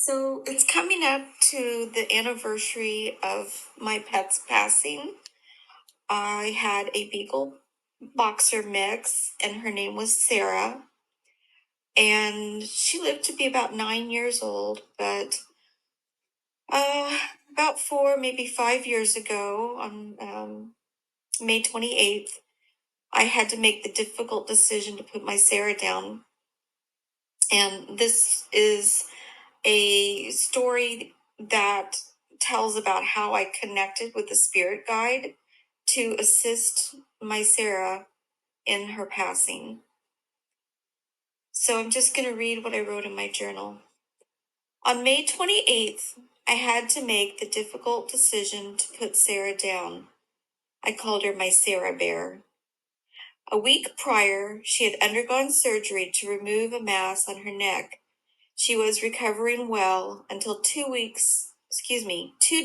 So it's coming up to the anniversary of my pet's passing. I had a Beagle boxer mix, and her name was Sarah. And she lived to be about 9 years old, but uh, about 4, maybe 5 years ago, on May 28th, I had to make the difficult decision to put my Sarah down. And this is a story that tells about how I connected with the spirit guide to assist my Sarah in her passing. So I'm just going to read what I wrote in my journal. On May 28th, I had to make the difficult decision to put Sarah down. I called her my Sarah Bear. A week prior, she had undergone surgery to remove a mass on her neck. She was recovering well until 2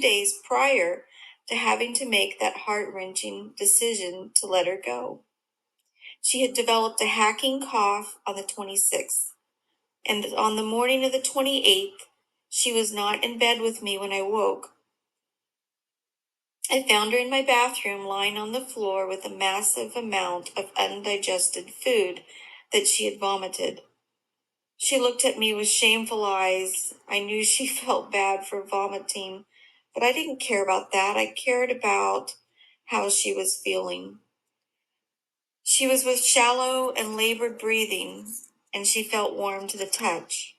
days prior to having to make that heart-wrenching decision to let her go. She had developed a hacking cough on the 26th, and on the morning of the 28th, she was not in bed with me when I woke. I found her in my bathroom lying on the floor with a massive amount of undigested food that she had vomited. She looked at me with shameful eyes. I knew she felt bad for vomiting, but I didn't care about that. I cared about how she was feeling. She was with shallow and labored breathing, and she felt warm to the touch.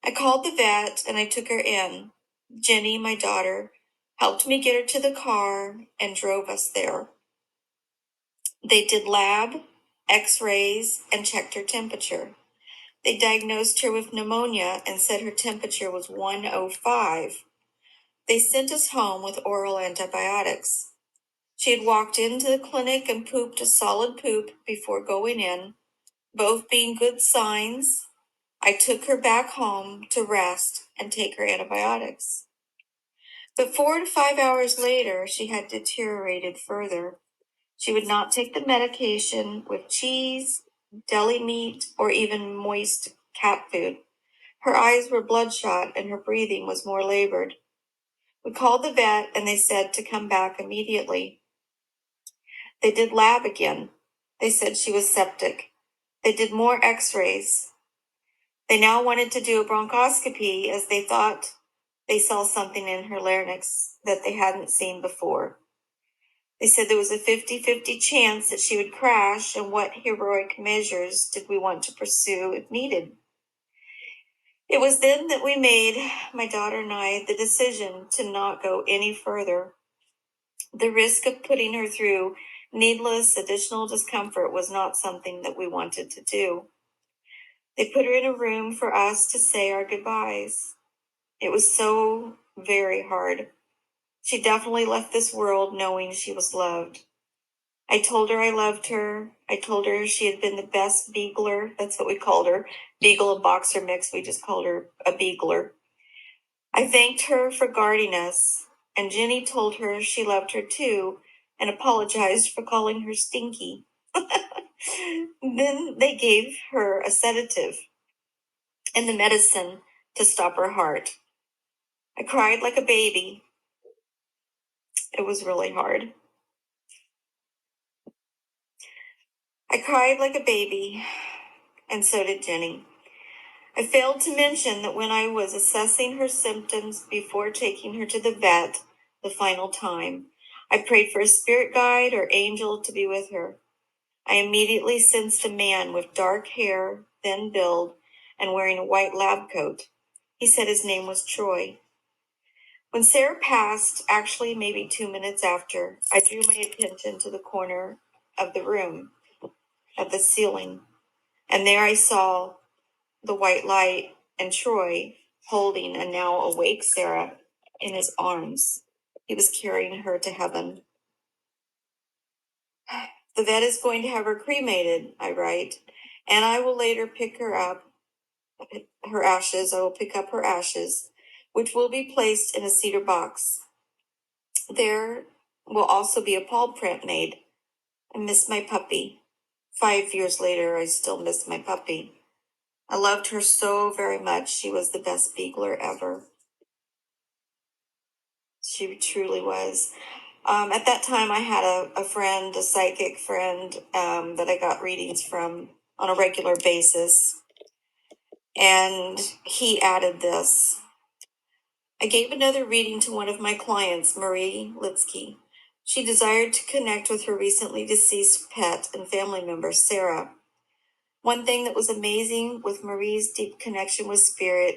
I called the vet and I took her in. Jenny, my daughter, helped me get her to the car and drove us there. They did lab, x-rays, and checked her temperature. They diagnosed her with pneumonia and said her temperature was 105. They sent us home with oral antibiotics. She had walked into the clinic and pooped a solid poop before going in, both being good signs. I took her back home to rest and take her antibiotics. But 4 to 5 hours later, she had deteriorated further. She would not take the medication with cheese, deli meat, or even moist cat food. Her eyes were bloodshot and her breathing was more labored. We called the vet and they said to come back immediately. They did lab again. They said she was septic. They did more x-rays. They now wanted to do a bronchoscopy as they thought they saw something in her larynx that they hadn't seen before. They said there was a 50-50 chance that she would crash, and what heroic measures did we want to pursue if needed? It was then that we made, my daughter and I, the decision to not go any further. The risk of putting her through needless additional discomfort was not something that we wanted to do. They put her in a room for us to say our goodbyes. It was so very hard. She definitely left this world knowing she was loved. I told her I loved her. I told her she had been the best beagler. That's what we called her. Beagle and boxer mix. We just called her a beagler. I thanked her for guarding us, and Jenny told her she loved her too and apologized for calling her stinky. Then they gave her a sedative and the medicine to stop her heart. I cried like a baby. It was really hard. I cried like a baby, and so did Jenny. I failed to mention that when I was assessing her symptoms before taking her to the vet the final time, I prayed for a spirit guide or angel to be with her. I immediately sensed a man with dark hair, thin build, and wearing a white lab coat. He said his name was Troy. When Sarah passed, actually maybe 2 minutes after, I drew my attention to the corner of the room, of the ceiling, and there I saw the white light and Troy holding a now awake Sarah in his arms. He was carrying her to heaven. The vet is going to have her cremated, I write, and I will later pick her up, her ashes. I will pick up her ashes, which will be placed in a cedar box. There will also be a paw print made. I miss my puppy. 5 years later, I still miss my puppy. I loved her so very much. She was the best beagler ever. She truly was. At that time, I had a friend, a psychic friend, that I got readings from on a regular basis. And he added this. I gave another reading to one of my clients, Marie Lietzke. She desired to connect with her recently deceased pet and family member, Sarah. One thing that was amazing with Marie's deep connection with spirit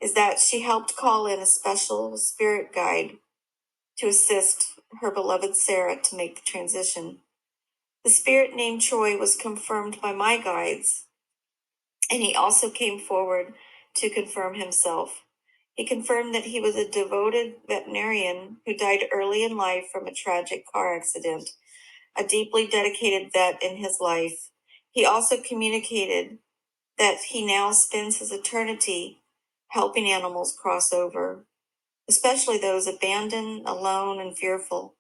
is that she helped call in a special spirit guide to assist her beloved Sarah to make the transition. The spirit named Troy was confirmed by my guides, and he also came forward to confirm himself. He confirmed that he was a devoted veterinarian who died early in life from a tragic car accident, a deeply dedicated vet in his life. He also communicated that he now spends his eternity helping animals cross over, especially those abandoned, alone, and fearful.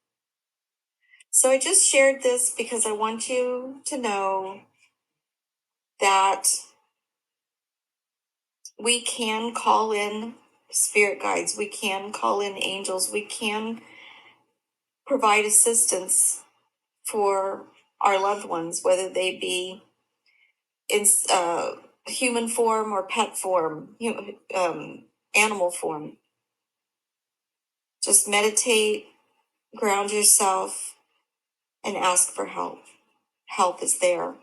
So I just shared this because I want you to know that we can call in spirit guides, we can call in angels, we can provide assistance for our loved ones, whether they be in human form or pet form, animal form. Just meditate, ground yourself, and ask for help. Help is there.